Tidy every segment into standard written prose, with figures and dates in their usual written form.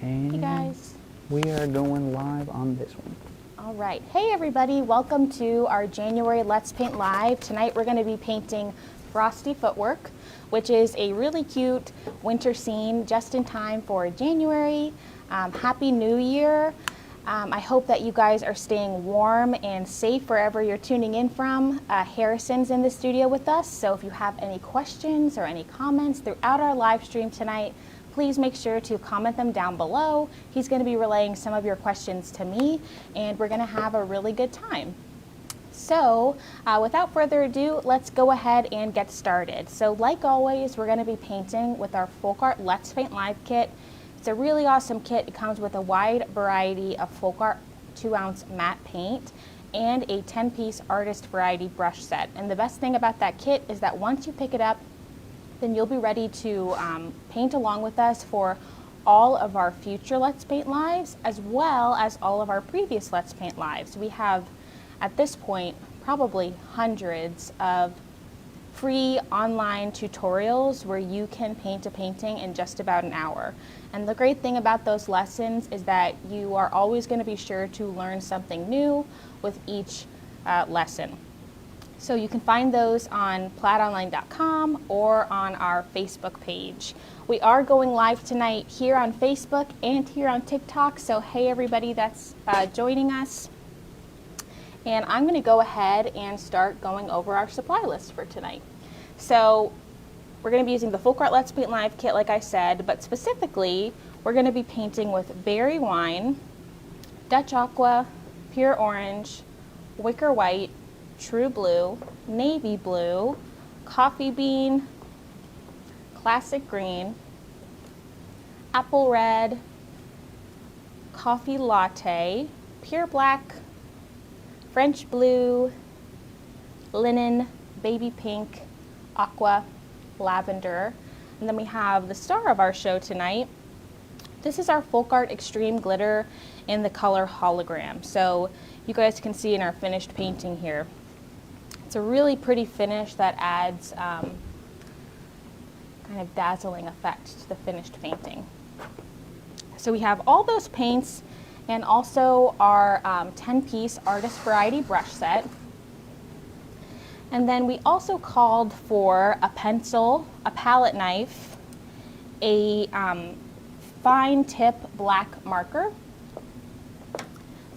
And hey guys. we are going live on this one. All right. Hey everybody, welcome to our January Let's Paint Live. Tonight we're going to be painting Frosty Footwork, which is a really cute winter scene just in time for January. Happy New Year. I hope that you guys are staying warm and safe wherever you're tuning in from. Harrison's in the studio with us, so if you have any questions or any comments throughout our live stream tonight, please make sure to comment them down below. He's going to be relaying some of your questions to me, and we're going to have a really good time. So without further ado, let's go ahead and get started. So like always, we're going to be painting with our FolkArt Let's Paint Live kit. It's a really awesome kit. It comes with a wide variety of FolkArt 2-ounce matte paint and a 10-piece artist variety brush set. And the best thing about that kit is that once you pick it up, then you'll be ready to paint along with us for all of our future Let's Paint Lives, as well as all of our previous Let's Paint Lives. We have, at this point, probably hundreds of free online tutorials where you can paint a painting in just about an hour. And the great thing about those lessons is that you are always going to be sure to learn something new with each lesson. So you can find those on plaidonline.com or on our Facebook page. We are going live tonight here on Facebook and here on TikTok, so hey everybody that's joining us. And I'm going to go ahead and start going over our supply list for tonight. So we're going to be using the FolkArt Let's Paint Live kit, like I said, but specifically we're going to be painting with Berry Wine, Dutch Aqua, Pure Orange, Wicker White, True Blue, Navy Blue, Coffee Bean, Classic Green, Apple Red, Coffee Latte, Pure Black, French Blue, Linen, Baby Pink, Aqua, Lavender, and then we have the star of our show tonight. This is our FolkArt Extreme Glitter in the color Hologram. So you guys can see in our finished painting here. It's a really pretty finish that adds kind of dazzling effect to the finished painting. So we have all those paints and also our 10-piece artist variety brush set. And then we also called for a pencil, a palette knife, a fine tip black marker,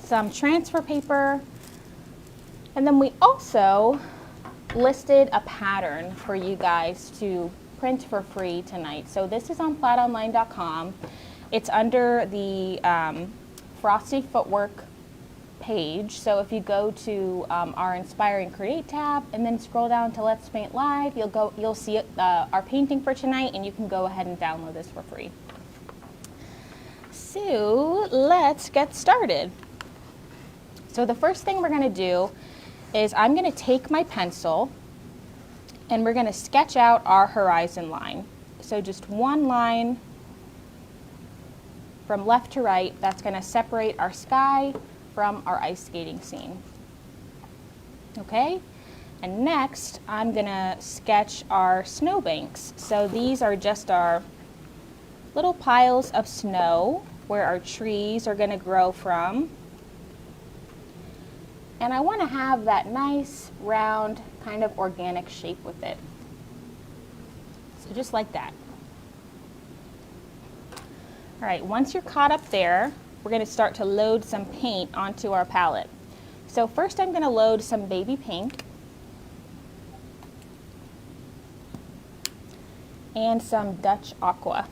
some transfer paper, and then we also listed a pattern for you guys to print for free tonight. So this is on plaidonline.com. It's under the Frosty Footwork page. So if you go to our Inspire and Create tab and then scroll down to Let's Paint Live, you'll see our painting for tonight, and you can go ahead and download this for free. So let's get started. So the first thing we're going to do is I'm going to take my pencil and we're going to sketch out our horizon line. So just one line from left to right that's going to separate our sky from our ice skating scene. Okay? And next I'm going to sketch our snowbanks. So these are just our little piles of snow where our trees are going to grow from. And I want to have that nice, round, kind of organic shape with it. So just like that. All right, once you're caught up there, we're going to start to load some paint onto our palette. So first I'm going to load some baby pink and some Dutch Aqua.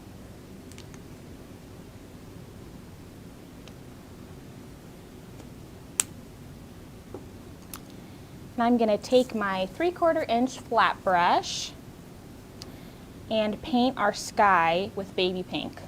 And I'm going to take my 3/4 inch flat brush and paint our sky with baby pink.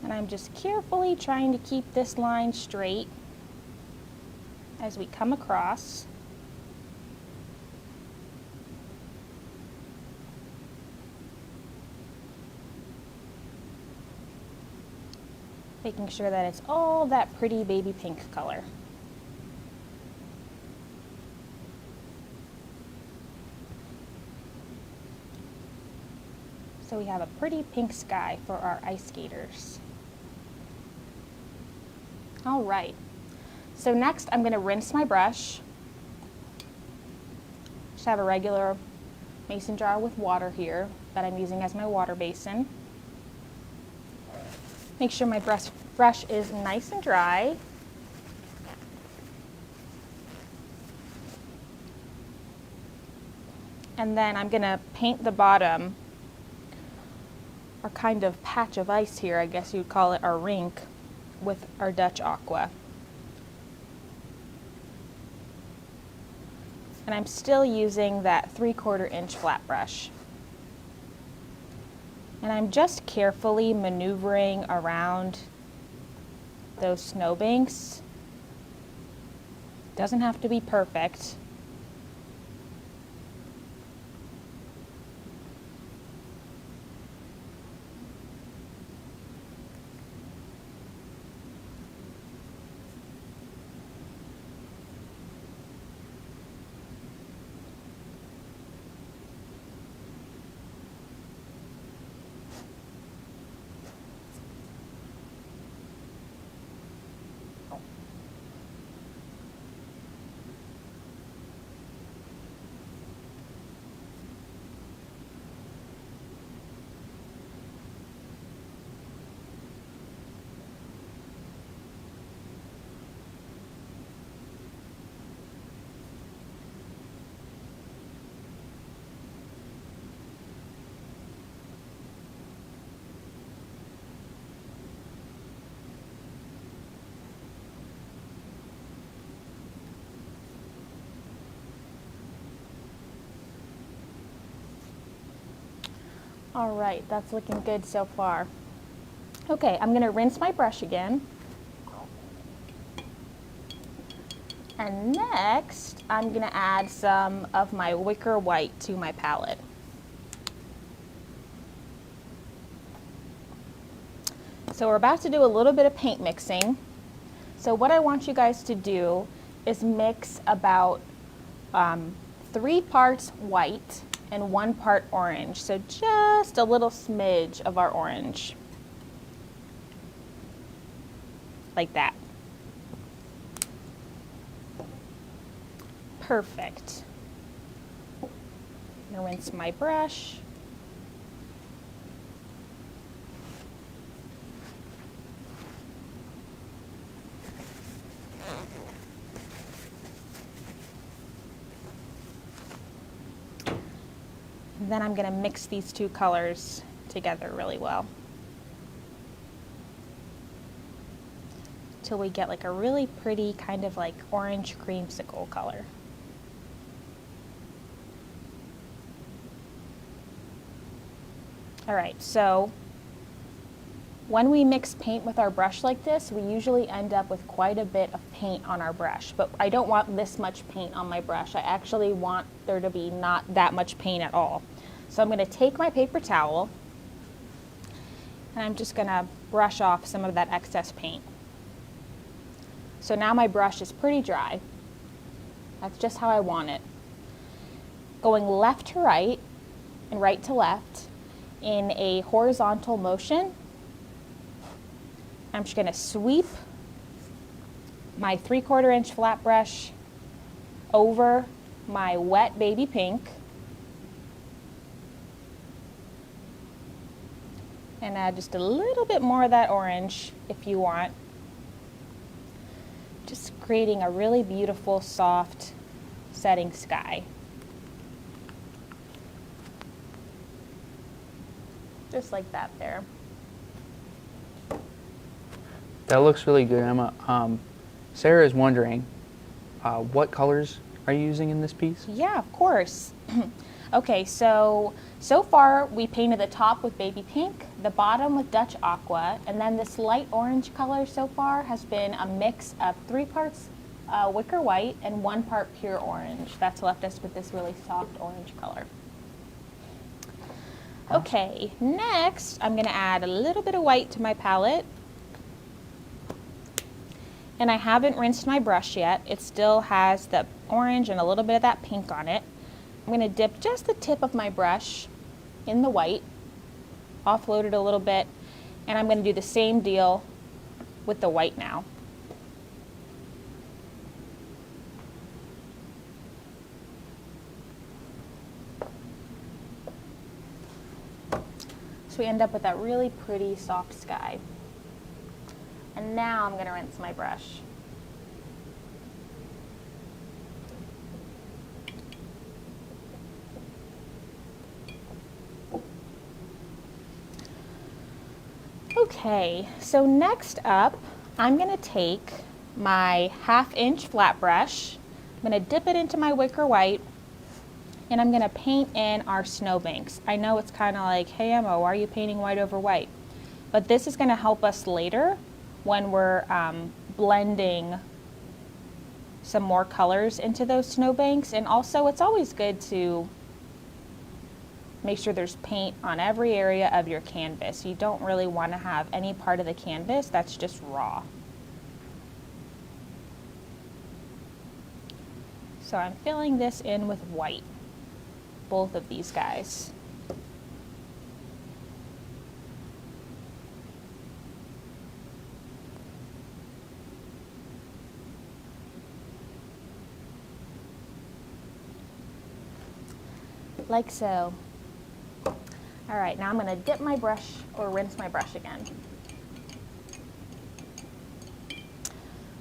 And I'm just carefully trying to keep this line straight as we come across. Making sure that it's all that pretty baby pink color. So we have a pretty pink sky for our ice skaters. All right, so next I'm gonna rinse my brush. Just have a regular mason jar with water here that I'm using as my water basin. Make sure my brush is nice and dry. And then I'm gonna paint the bottom, our kind of patch of ice here, I guess you'd call it our rink, with our Dutch Aqua. And I'm still using that 3/4 inch flat brush. And I'm just carefully maneuvering around those snowbanks. Doesn't have to be perfect. All right, that's looking good so far. Okay, I'm gonna rinse my brush again. And next, I'm gonna add some of my wicker white to my palette. So we're about to do a little bit of paint mixing. So what I want you guys to do is mix about 3 parts white and 1 part orange. So just a little smidge of our orange. Like that. Perfect. I'm gonna rinse my brush. And then I'm going to mix these 2 colors together really well till we get like a really pretty kind of like orange creamsicle color. All right, so when we mix paint with our brush like this, we usually end up with quite a bit of paint on our brush, but I don't want this much paint on my brush. I actually want there to be not that much paint at all. So I'm gonna take my paper towel and I'm just gonna brush off some of that excess paint. So now my brush is pretty dry. That's just how I want it. Going left to right and right to left in a horizontal motion. I'm just going to sweep my 3/4 inch flat brush over my wet baby pink and add just a little bit more of that orange if you want. Just creating a really beautiful, soft setting sky. Just like that there. That looks really good, Emma. Sarah is wondering, what colors are you using in this piece? Yeah, of course. Okay, so far we painted the top with baby pink, the bottom with Dutch Aqua, and then this light orange color so far has been a mix of 3 parts wicker white and 1 part pure orange. That's left us with this really soft orange color. Okay, next I'm going to add a little bit of white to my palette. And I haven't rinsed my brush yet. It still has the orange and a little bit of that pink on it. I'm going to dip just the tip of my brush in the white, offload it a little bit, and I'm going to do the same deal with the white now. So we end up with that really pretty soft sky. And now I'm going to rinse my brush. Okay, so next up, I'm going to take my 1/2 inch flat brush. I'm going to dip it into my wicker white, and I'm going to paint in our snowbanks. I know it's kind of like, hey Emma, why are you painting white over white? But this is going to help us later when we're blending some more colors into those snowbanks. And also, it's always good to make sure there's paint on every area of your canvas. You don't really want to have any part of the canvas that's just raw. So I'm filling this in with white, both of these guys. Like so. All right, now I'm going to dip my brush or rinse my brush again.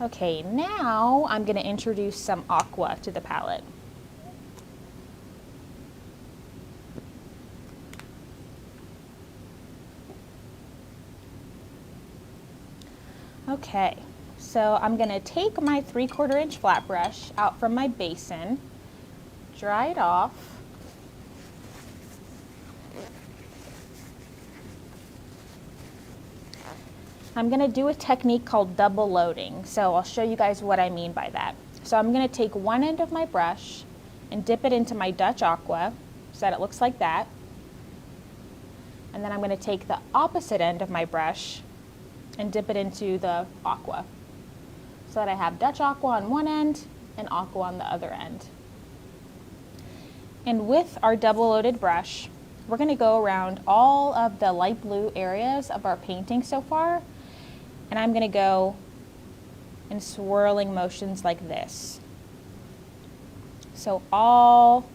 Okay, now I'm going to introduce some aqua to the palette. Okay, so I'm going to take my 3/4 inch flat brush out from my basin, dry it off. I'm going to do a technique called double loading, so I'll show you guys what I mean by that. So I'm going to take one end of my brush and dip it into my Dutch aqua so that it looks like that. And then I'm going to take the opposite end of my brush and dip it into the aqua so that I have Dutch aqua on one end and aqua on the other end. And with our double loaded brush, we're going to go around all of the light blue areas of our painting so far. And I'm going to go in swirling motions like this. So all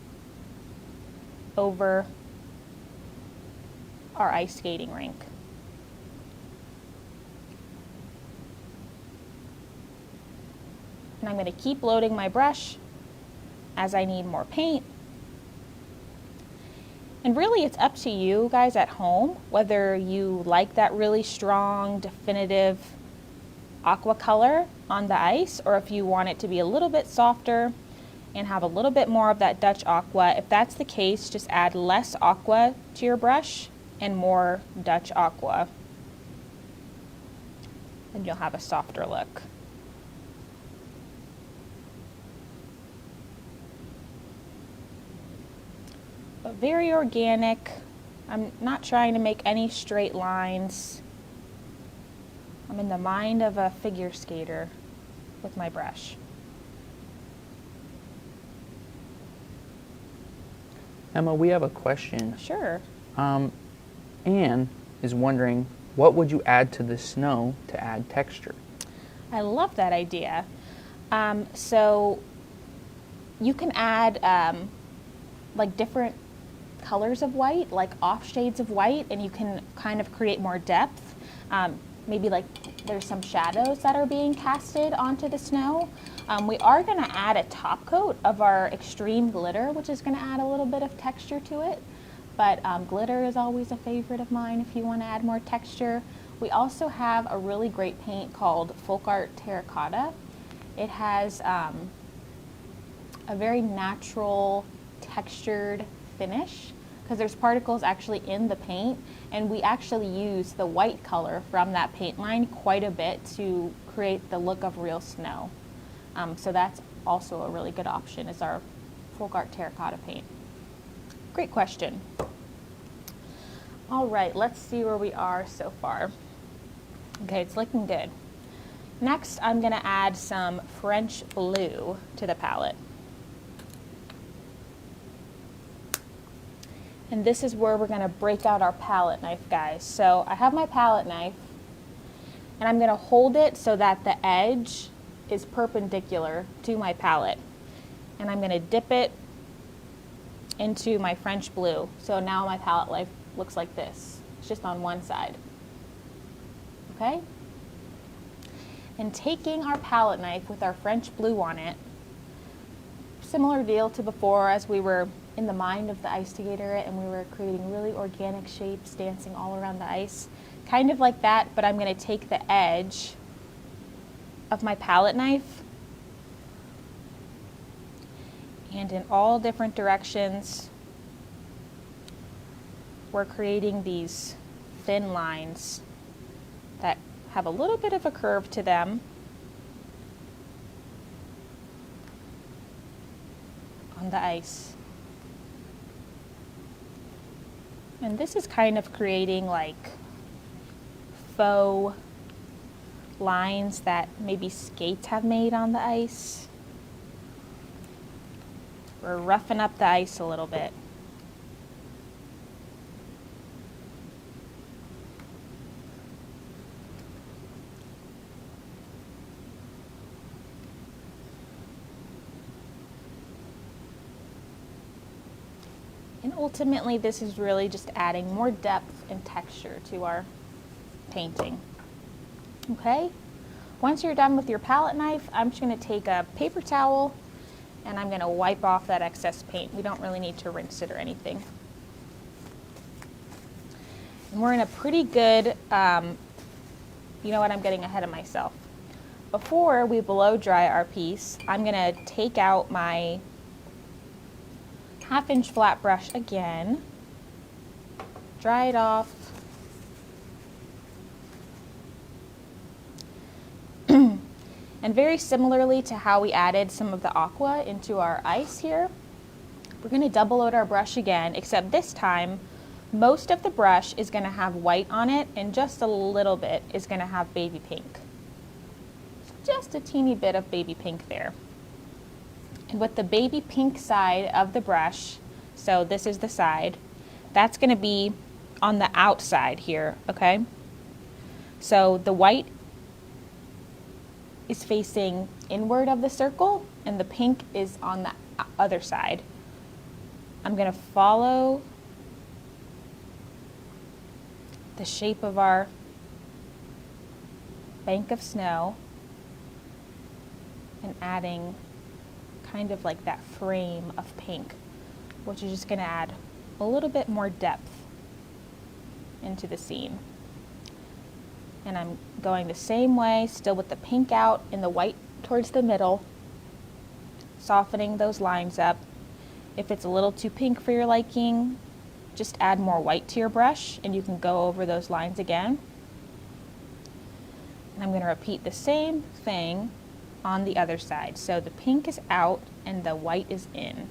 over our ice skating rink. And I'm going to keep loading my brush as I need more paint. And really, it's up to you guys at home whether you like that really strong, definitive aqua color on the ice, or if you want it to be a little bit softer and have a little bit more of that Dutch aqua. If that's the case, just add less aqua to your brush and more Dutch aqua, and you'll have a softer look. But very organic. I'm not trying to make any straight lines. I'm in the mind of a figure skater with my brush. Emma, we have a question. Sure. Anne is wondering, what would you add to the snow to add texture? I love that idea. So you can add like different colors of white, like off shades of white, and you can kind of create more depth. Maybe like there's some shadows that are being casted onto the snow. We are going to add a top coat of our extreme glitter, which is going to add a little bit of texture to it. But glitter is always a favorite of mine if you want to add more texture. We also have a really great paint called FolkArt Terracotta. It has a very natural textured finish because there's particles actually in the paint, and we actually use the white color from that paint line quite a bit to create the look of real snow. So that's also a really good option, is our FolkArt Terracotta paint. Great question. All right, let's see where we are so far. Okay, it's looking good. Next, I'm going to add some French blue to the palette. And this is where we're going to break out our palette knife, guys. So I have my palette knife, and I'm going to hold it so that the edge is perpendicular to my palette. And I'm going to dip it into my French blue. So now my palette knife looks like this. It's just on one side. Okay? And taking our palette knife with our French blue on it, similar deal to before as we were in the mind of the ice skater and we were creating really organic shapes dancing all around the ice. Kind of like that, but I'm going to take the edge of my palette knife and in all different directions we're creating these thin lines that have a little bit of a curve to them on the ice. And this is kind of creating like faux lines that maybe skates have made on the ice. We're roughing up the ice a little bit. And ultimately, this is really just adding more depth and texture to our painting. Okay? Once you're done with your palette knife, I'm just going to take a paper towel and I'm going to wipe off that excess paint. We don't really need to rinse it or anything. And we're in a pretty good, you know what, I'm getting ahead of myself. Before we blow dry our piece, I'm going to take out my 1/2-inch flat brush again, dry it off, and very similarly to how we added some of the aqua into our ice here, we're going to double load our brush again, except this time most of the brush is going to have white on it and just a little bit is going to have baby pink. Just a teeny bit of baby pink there. And with the baby pink side of the brush, so this is the side, that's going to be on the outside here, okay? So the white is facing inward of the circle and the pink is on the other side. I'm going to follow the shape of our bank of snow and adding kind of like that frame of pink, which is just going to add a little bit more depth into the scene. And I'm going the same way, still with the pink out and the white towards the middle, softening those lines up. If it's a little too pink for your liking, just add more white to your brush and you can go over those lines again. And I'm going to repeat the same thing on the other side. So the pink is out and the white is in.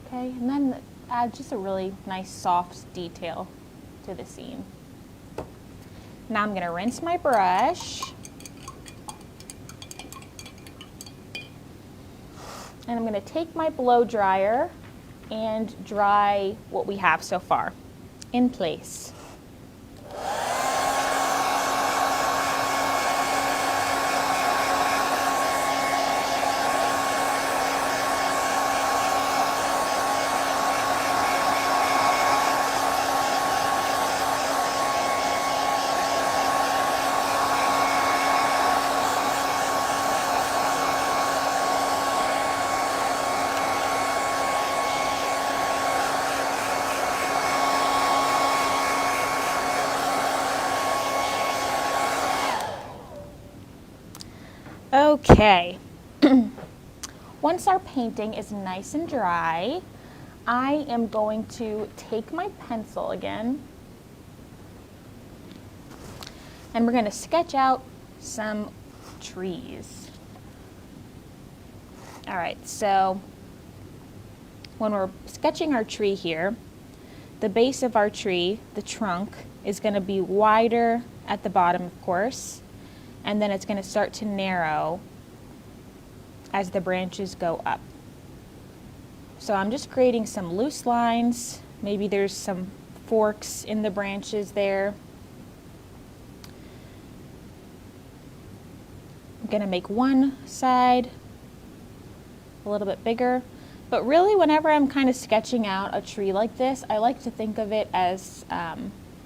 Okay, and then add just a really nice soft detail to the scene. Now I'm going to rinse my brush. And I'm going to take my blow dryer and dry what we have so far in place. Okay, once our painting is nice and dry, I am going to take my pencil again and we're going to sketch out some trees. All right, so when we're sketching our tree here, the base of our tree, the trunk, is going to be wider at the bottom, of course, and then it's going to start to narrow as the branches go up. So I'm just creating some loose lines. Maybe there's some forks in the branches there. I'm going to make one side a little bit bigger. But really, whenever I'm kind of sketching out a tree like this, I like to think of it as,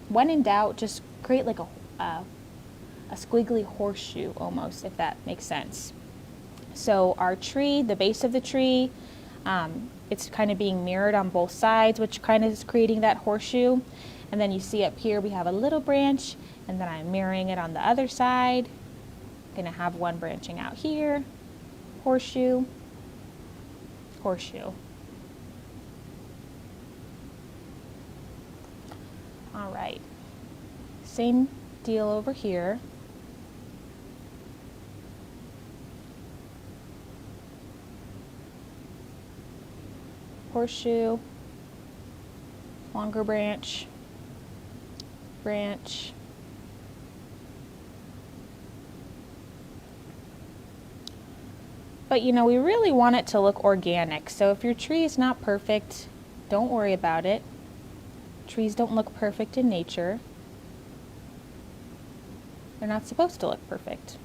when in doubt, just create like a squiggly horseshoe almost, if that makes sense. So our tree, the base of the tree, it's kind of being mirrored on both sides, which kind of is creating that horseshoe. And then you see up here we have a little branch, and then I'm mirroring it on the other side. I'm going to have one branching out here, horseshoe, horseshoe. All right, same deal over here. Horseshoe, longer branch, branch. But you know, we really want it to look organic. So if your tree is not perfect, don't worry about it. Trees don't look perfect in nature. They're not supposed to look perfect.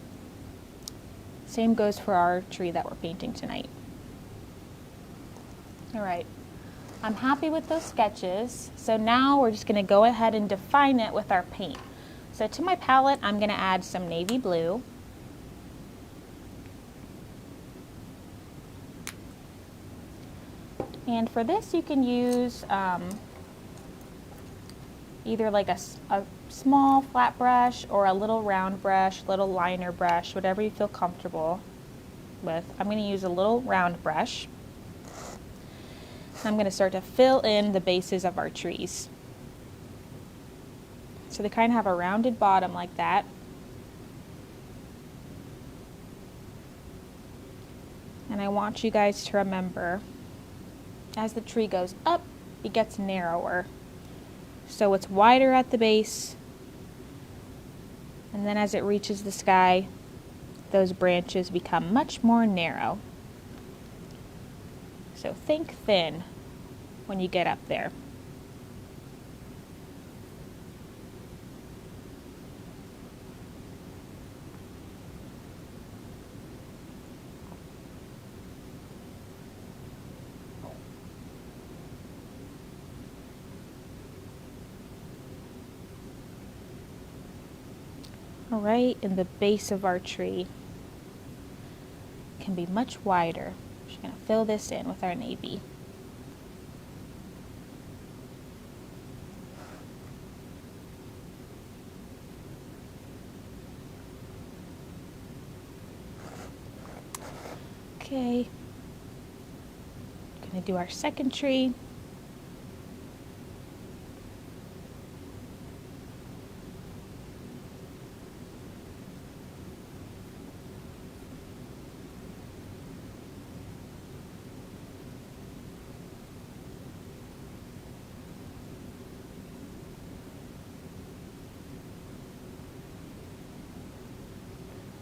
Same goes for our tree that we're painting tonight. All right, I'm happy with those sketches. So now we're just gonna go ahead and define it with our paint. So to my palette, I'm gonna add some navy blue. And for this, you can use either like a small flat brush or a little round brush, little liner brush, whatever you feel comfortable with. I'm going to use a little round brush. I'm going to start to fill in the bases of our trees. So they kind of have a rounded bottom like that. And I want you guys to remember, as the tree goes up, it gets narrower. So it's wider at the base, and then as it reaches the sky, those branches become much more narrow. So think thin when you get up there. All right, and the base of our tree can be much wider. We're just going to fill this in with our navy. Okay, going to do our second tree.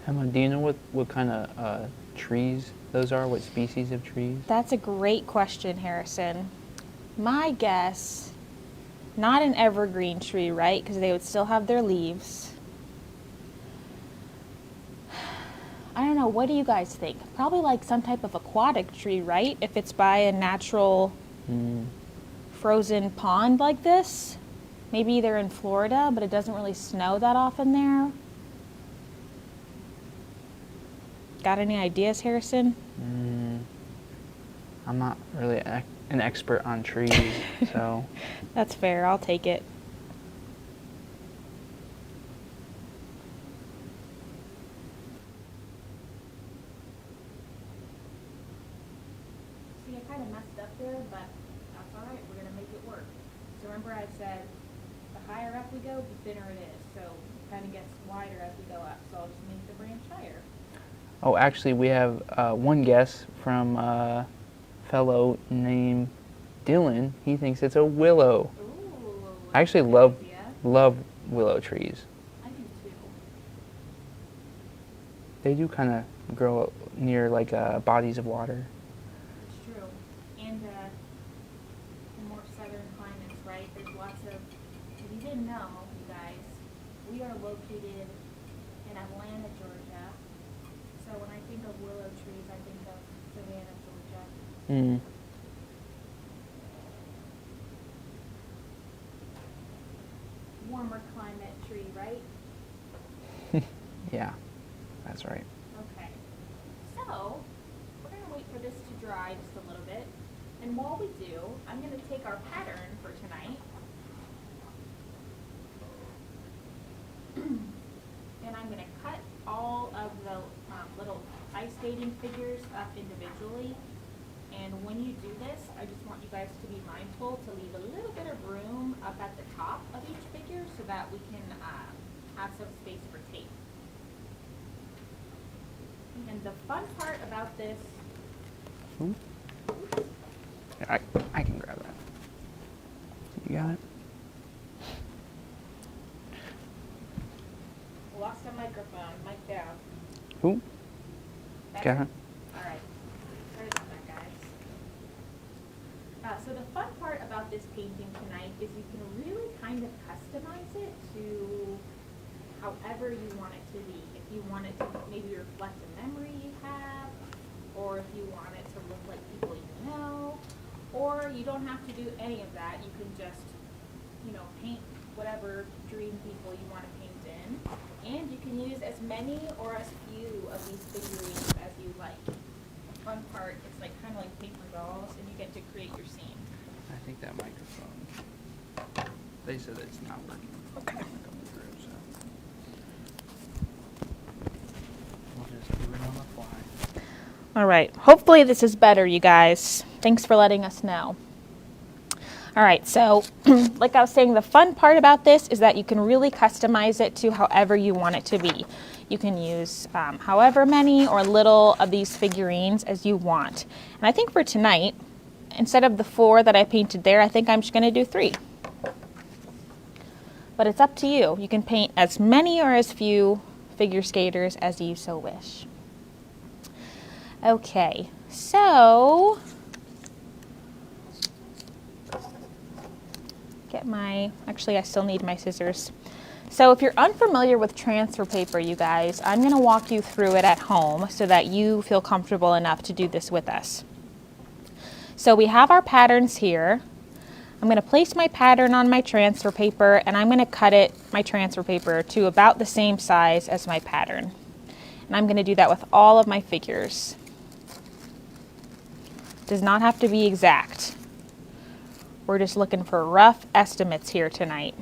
Emma, do you know what kind of trees those are? What species of trees? That's a great question, Harrison. My guess, not an evergreen tree, right? Because they would still have their leaves. I don't know, what do you guys think? Probably like some type of aquatic tree, right? If it's by a natural frozen pond like this. Maybe they're in Florida, but it doesn't really snow that often there. Got any ideas, Harrison? I'm not really an expert on trees, so. That's fair, I'll take it. See, I kind of messed up there, but that's all right, we're going to make it work. So remember I said the higher up we go, the thinner it is. So it kind of gets wider as we go up. So I'll just make the branch higher. Oh, actually, we have one guess from a fellow named Dylan. He thinks it's a willow. Ooh, I actually good love idea. willow trees. I do too. They do kind of grow near like bodies of water. It's true. And in more southern climates, right, there's lots of, if you didn't know, you guys, we are located in Atlanta, Georgia. So when I think of willow trees, I think of Savannah, Georgia. Mm. Warmer climate tree, right? Yeah, that's right. Okay. So we're going to wait for this to dry just a little bit. And while we do, I'm going to take our pattern for tonight. And I'm going to cut all of the little ice skating figures up individually. And when you do this, I just want you guys to be mindful to leave a little bit of room up at the top of each figure so that we can have some space for tape. And the fun part about this, Ooh. I can grab that. You got it? lost the microphone, mic down. Ooh. Better? Got it. All right. Sorry about that, guys. So the fun part about this painting tonight is you can really kind of customize it to however you want it to be. If you want it to maybe reflect a memory you have, or if you want it to look like people you know, or you don't have to do any of that. You can just, paint whatever dream people you want to paint in. And you can use as many or as few of these figurines as you like. The fun part, it's like kind of like paper dolls, and you get to create your scene. I think that microphone, they said it's not working. Okay. Coming through, so we'll just do it on the fly. All right, hopefully this is better, you guys. Thanks for letting us know. All right, so like I was saying, the fun part about this is that you can really customize it to however you want it to be. You can use however many or little of these figurines as you want. And I think for tonight, instead of the 4 that I painted there, I think I'm just going to do 3. But it's up to you. You can paint as many or as few figure skaters as you so wish. Okay, so actually I still need my scissors. So if you're unfamiliar with transfer paper, you guys, I'm going to walk you through it at home so that you feel comfortable enough to do this with us. So we have our patterns here. I'm going to place my pattern on my transfer paper, and I'm going to cut my transfer paper to about the same size as my pattern. And I'm going to do that with all of my figures. Does not have to be exact. We're just looking for rough estimates here tonight.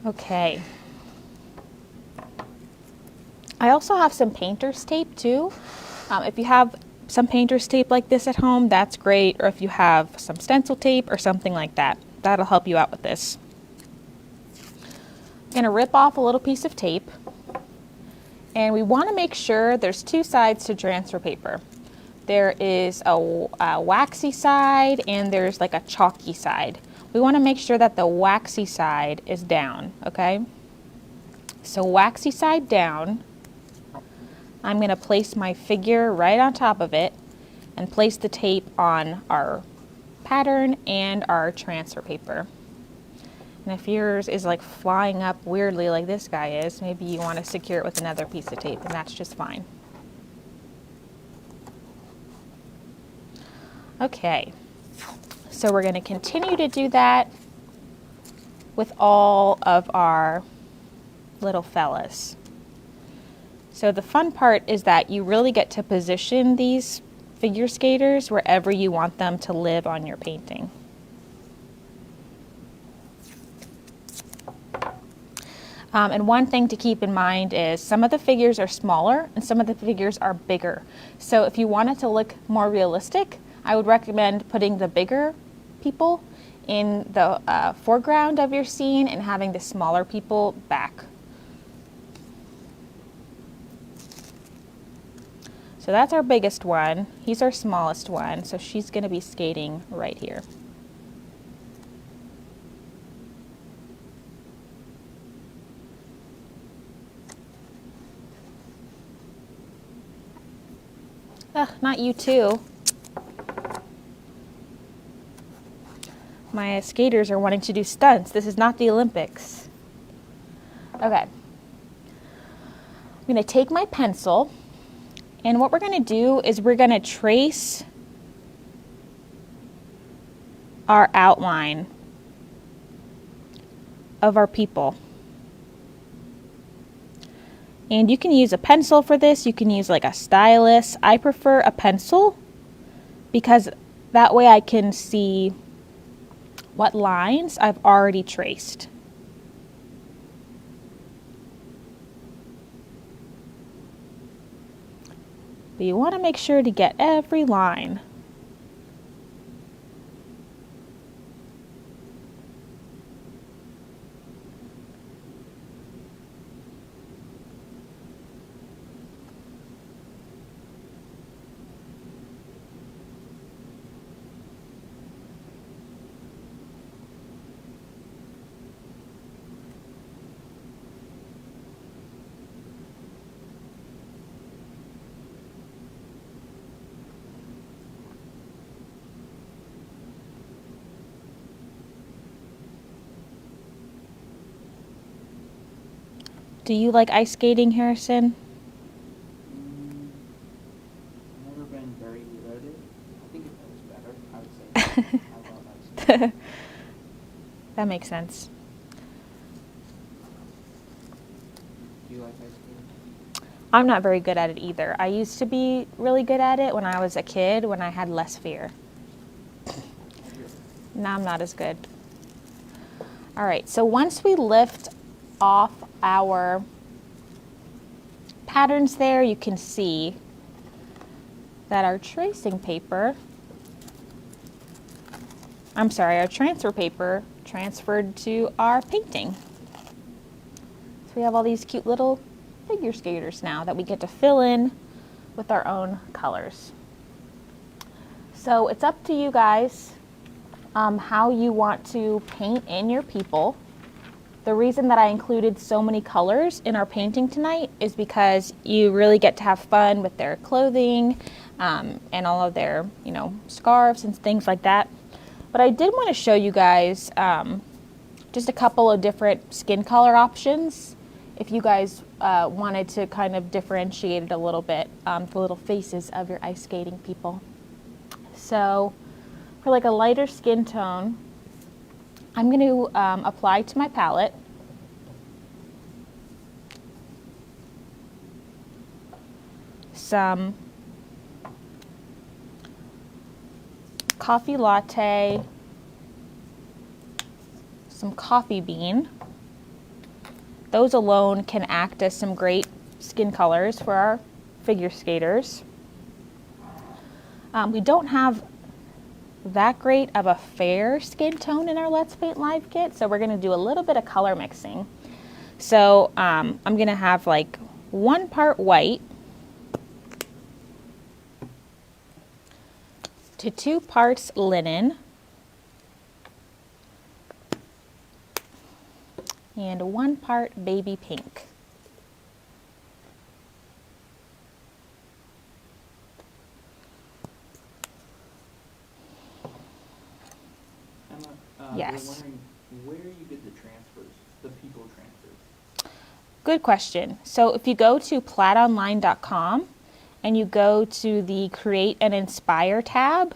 Okay. I also have some painter's tape too. If you have some painter's tape like this at home, that's great. Or if you have some stencil tape or something like that, that'll help you out with this. I'm going to rip off a little piece of tape. And we want to make sure there's 2 sides to transfer paper. There is a waxy side and there's like a chalky side. We want to make sure that the waxy side is down, okay? So waxy side down. I'm going to place my figure right on top of it and place the tape on our pattern and our transfer paper. And if yours is like flying up weirdly like this guy is, maybe you want to secure it with another piece of tape, and that's just fine. Okay, so we're going to continue to do that with all of our little fellas. So the fun part is that you really get to position these figure skaters wherever you want them to live on your painting. And one thing to keep in mind is some of the figures are smaller and some of the figures are bigger. So if you want it to look more realistic, I would recommend putting the bigger people in the foreground of your scene and having the smaller people back. So that's our biggest one. He's our smallest one, so she's going to be skating right here. Ugh, not you too. My skaters are wanting to do stunts. This is not the Olympics. Okay. I'm going to take my pencil, and what we're going to do is we're going to trace our outline of our people. And you can use a pencil for this. You can use like a stylus. I prefer a pencil because that way I can see what lines I've already traced. But you want to make sure to get every line. Do you like ice skating, Harrison? Never been very good at it. I think if I was better, I would say I love ice skating. That makes sense. Do you like ice skating? I'm not very good at it either. I used to be really good at it when I was a kid, when I had less fear. Now I'm not as good. All right, so once we lift off our patterns there, you can see that our tracing paper, our transfer paper transferred to our painting. So we have all these cute little figure skaters now that we get to fill in with our own colors. So it's up to you guys how you want to paint in your people. The reason that I included so many colors in our painting tonight is because you really get to have fun with their clothing and all of their, scarves and things like that. But I did want to show you guys just a couple of different skin color options if you guys wanted to kind of differentiate it a little bit, the little faces of your ice skating people. So for like a lighter skin tone, I'm going to apply to my palette some coffee latte, some coffee bean. Those alone can act as some great skin colors for our figure skaters. We don't have that great of a fair skin tone in our Let's Paint Live kit, so we're going to do a little bit of color mixing. So I'm going to have like 1 part white to 2 parts linen and 1 part baby pink. Yes. We're wondering where you get the transfers, the people transfers. Good question. So if you go to plaidonline.com and you go to the Create and Inspire tab,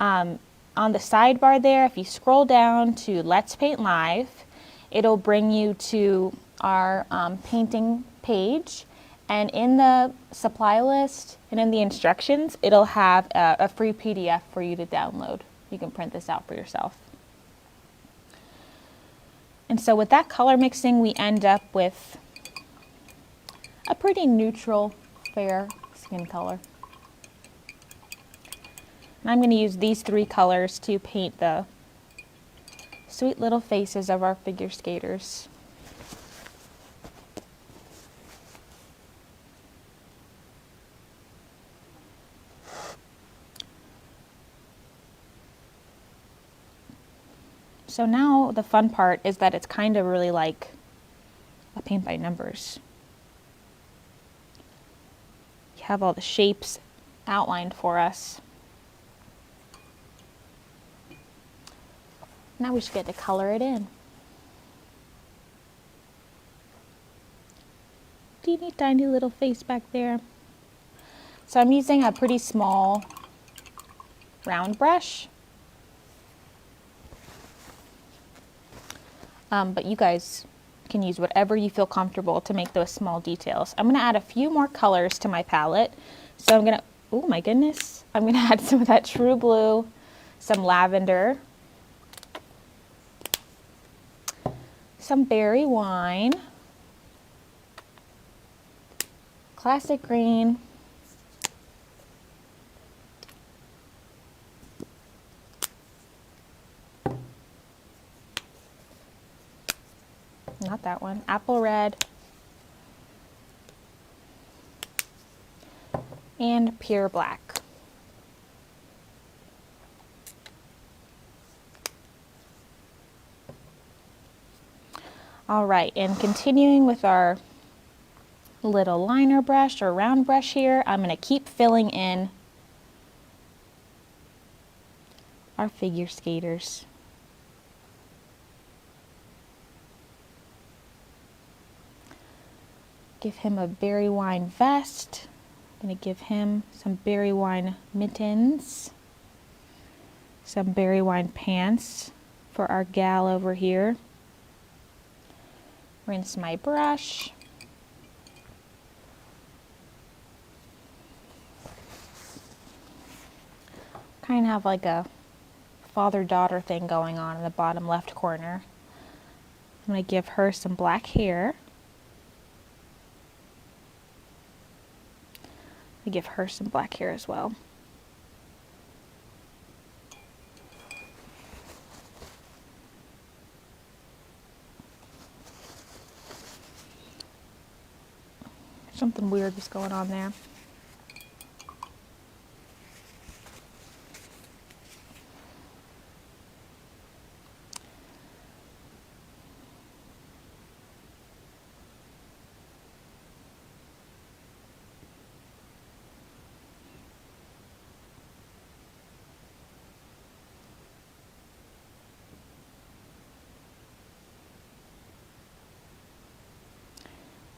on the sidebar there, if you scroll down to Let's Paint Live, it'll bring you to our painting page. And in the supply list and in the instructions, it'll have a free PDF for you to download. You can print this out for yourself. And so with that color mixing, we end up with a pretty neutral, fair skin color. And I'm going to use these three colors to paint the sweet little faces of our figure skaters. So now the fun part is that it's kind of really like a paint by numbers. You have all the shapes outlined for us. Now we should get to color it in. Teeny tiny little face back there. So I'm using a pretty small round brush. But you guys can use whatever you feel comfortable to make those small details. I'm gonna add a few more colors to my palette. So I'm gonna, oh my goodness, I'm gonna add some of that true blue, some lavender, some berry wine, classic green, not that one, apple red, and pure black. All right, and continuing with our little liner brush or round brush here, I'm going to keep filling in our figure skaters. Give him a berry wine vest. I'm going to give him some berry wine mittens, some berry wine pants for our gal over here. Rinse my brush. Kind of have like a father-daughter thing going on in the bottom left corner. I'm going to give her some black hair. I give her some black hair as well. Something weird is going on there.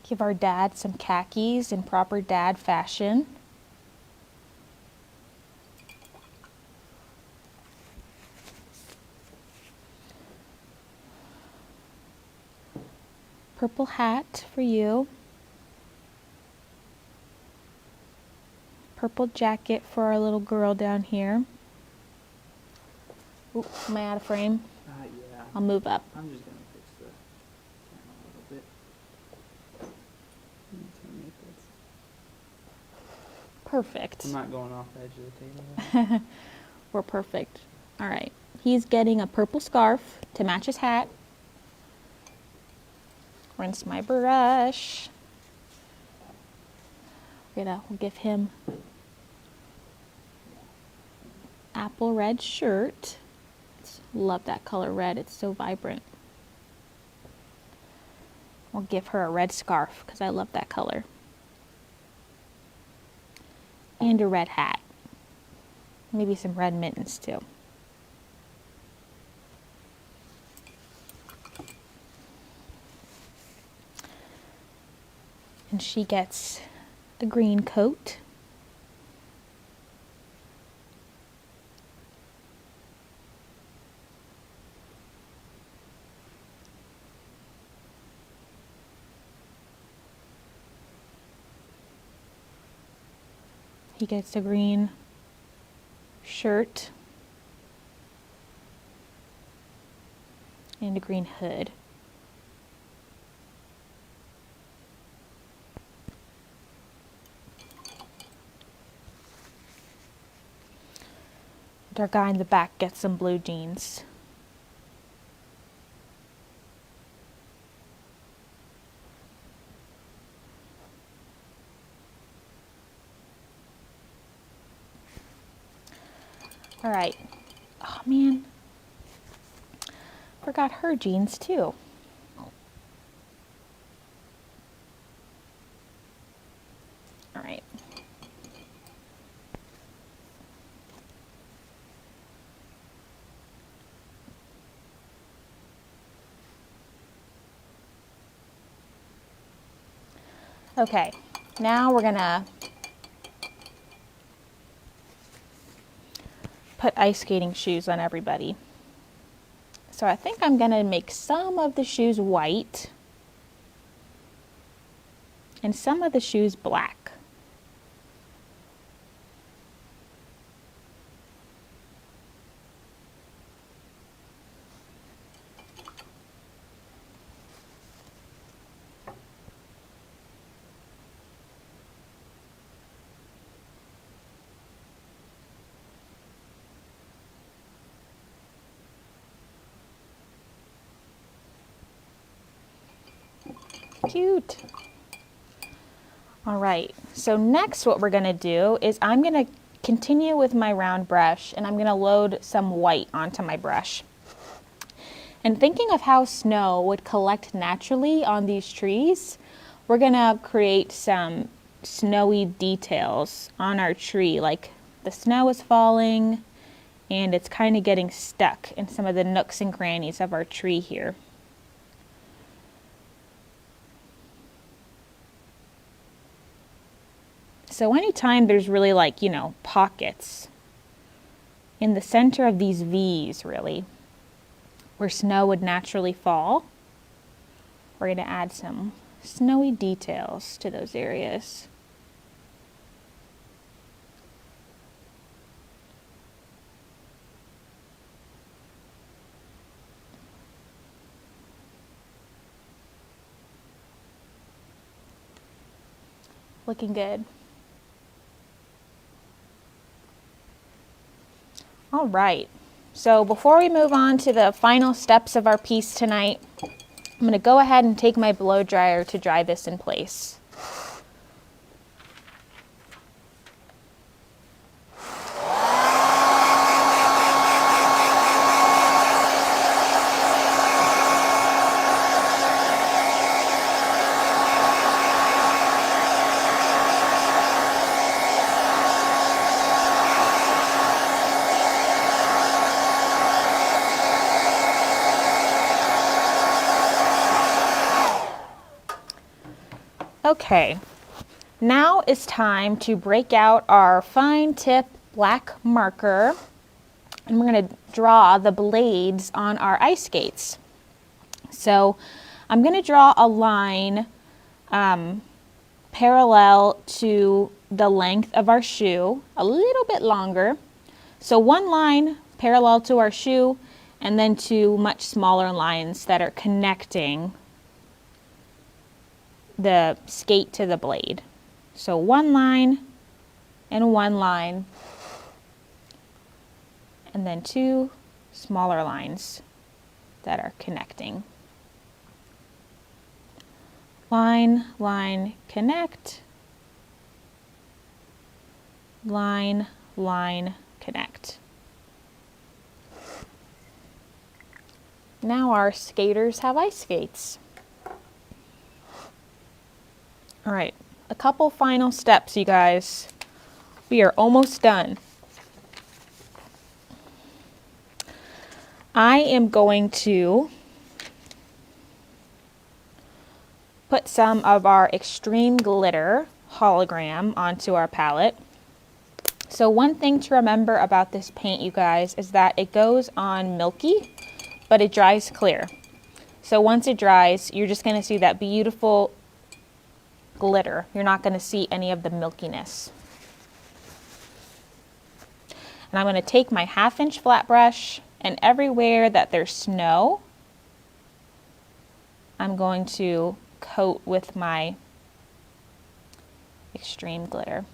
Give our dad some khakis in proper dad fashion. Purple hat for you. Purple jacket for our little girl down here. Ooh, am I out of frame? Yeah. I'll move up. I'm just going to fix the camera a little bit. Perfect. I'm not going off the edge of the table. We're perfect. All right. He's getting a purple scarf to match his hat. Rinse my brush. We'll give him apple red shirt. Love that color red. It's so vibrant. We'll give her a red scarf because I love that color. And a red hat. Maybe some red mittens too. And she gets the green coat. He gets a green shirt and a green hood. our guy in the back gets some blue jeans. All right. Oh man, forgot her jeans too. All right. Okay, now we're gonna put ice skating shoes on everybody. So I think I'm gonna make some of the shoes white and some of the shoes black. Cute. All right, so next what we're gonna do is I'm gonna continue with my round brush and I'm gonna load some white onto my brush. And thinking of how snow would collect naturally on these trees, we're gonna create some snowy details on our tree, like the snow is falling and it's kind of getting stuck in some of the nooks and crannies of our tree here. So anytime there's really like, pockets in the center of these V's really, where snow would naturally fall, we're going to add some snowy details to those areas. Looking good. All right, so before we move on to the final steps of our piece tonight, I'm going to go ahead and take my blow dryer to dry this in place. Okay, now it's time to break out our fine tip black marker and we're going to draw the blades on our ice skates. So I'm going to draw a line parallel to the length of our shoe, a little bit longer. So one line parallel to our shoe and then two much smaller lines that are connecting the skate to the blade. So one line and one line and then two smaller lines that are connecting. Line, line, connect. Line, line, connect. Now our skaters have ice skates. All right, a couple final steps, you guys. We are almost done. I am going to put some of our extreme glitter hologram onto our palette. So one thing to remember about this paint, you guys, is that it goes on milky, but it dries clear. So once it dries, you're just going to see that beautiful glitter. You're not going to see any of the milkiness. And I'm going to take my 1/2-inch flat brush and everywhere that there's snow, I'm going to coat with my extreme glitter.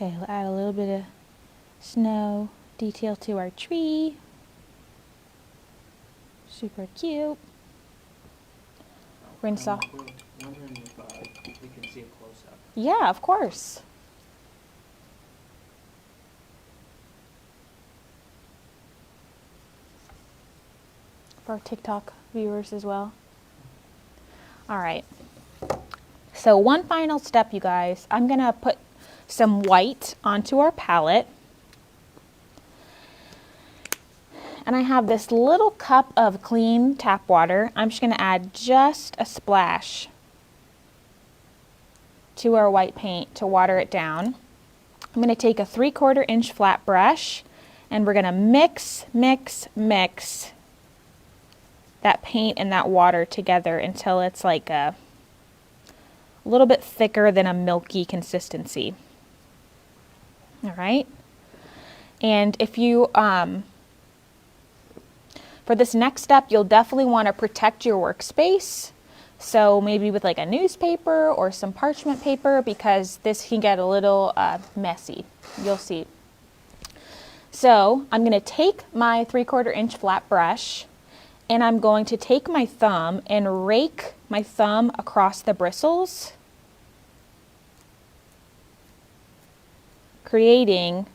Okay, we'll add a little bit of snow detail to our tree. Super cute. Rinse off. We're wondering if we can see a close-up. Yeah, of course. For our TikTok viewers as well. All right. So one final step, you guys. I'm gonna put some white onto our palette. And I have this little cup of clean tap water. I'm just gonna add just a splash to our white paint to water it down. I'm gonna take a 3/4 inch flat brush and we're gonna mix that paint and that water together until it's like a little bit thicker than a milky consistency. All right. And if you, for this next step, you'll definitely want to protect your workspace. So maybe with like a newspaper or some parchment paper, because this can get a little messy. You'll see. So I'm going to take my 3/4 inch flat brush and I'm going to take my thumb and rake my thumb across the bristles, creating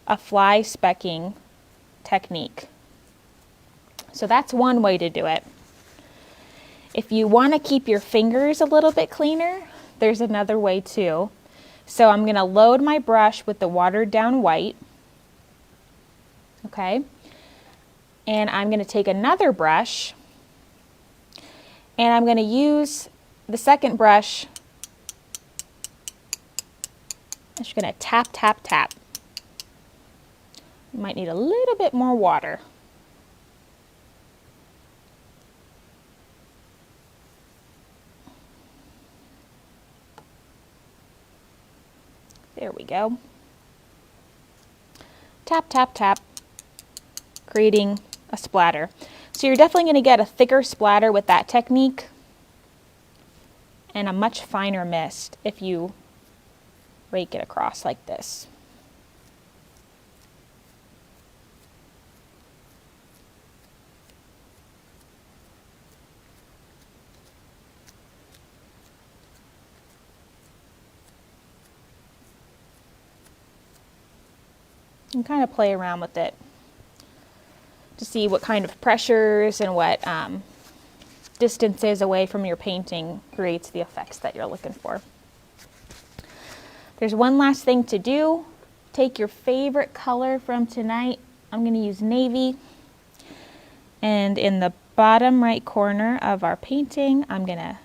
a fly specking technique. So that's one way to do it. If you want to keep your fingers a little bit cleaner, there's another way too. So I'm going to load my brush with the watered down white. Okay. And I'm going to take another brush and I'm going to use the second brush. I'm just going to tap, tap, tap. You might need a little bit more water. There we go. Tap, tap, tap, creating a splatter. So you're definitely going to get a thicker splatter with that technique and a much finer mist if you rake it across like this. And kind of play around with it to see what kind of pressures and what distances away from your painting creates the effects that you're looking for. There's one last thing to do. Take your favorite color from tonight. I'm going to use navy. And in the bottom right corner of our painting, I'm going to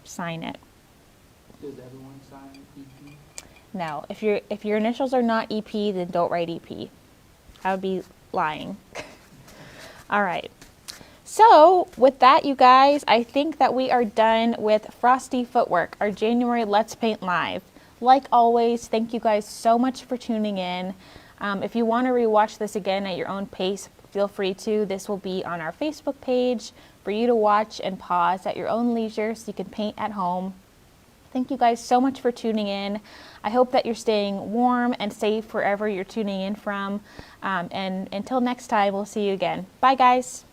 sign it. Does everyone sign EP? No, if your initials are not EP, then don't write EP. I would be lying. All right. So with that, you guys, I think that we are done with Frosty Footwork, our January Let's Paint Live. Like always, thank you guys so much for tuning in. If you want to rewatch this again at your own pace, feel free to. This will be on our Facebook page for you to watch and pause at your own leisure so you can paint at home. Thank you guys so much for tuning in. I hope that you're staying warm and safe wherever you're tuning in from. And until next time, we'll see you again. Bye, guys.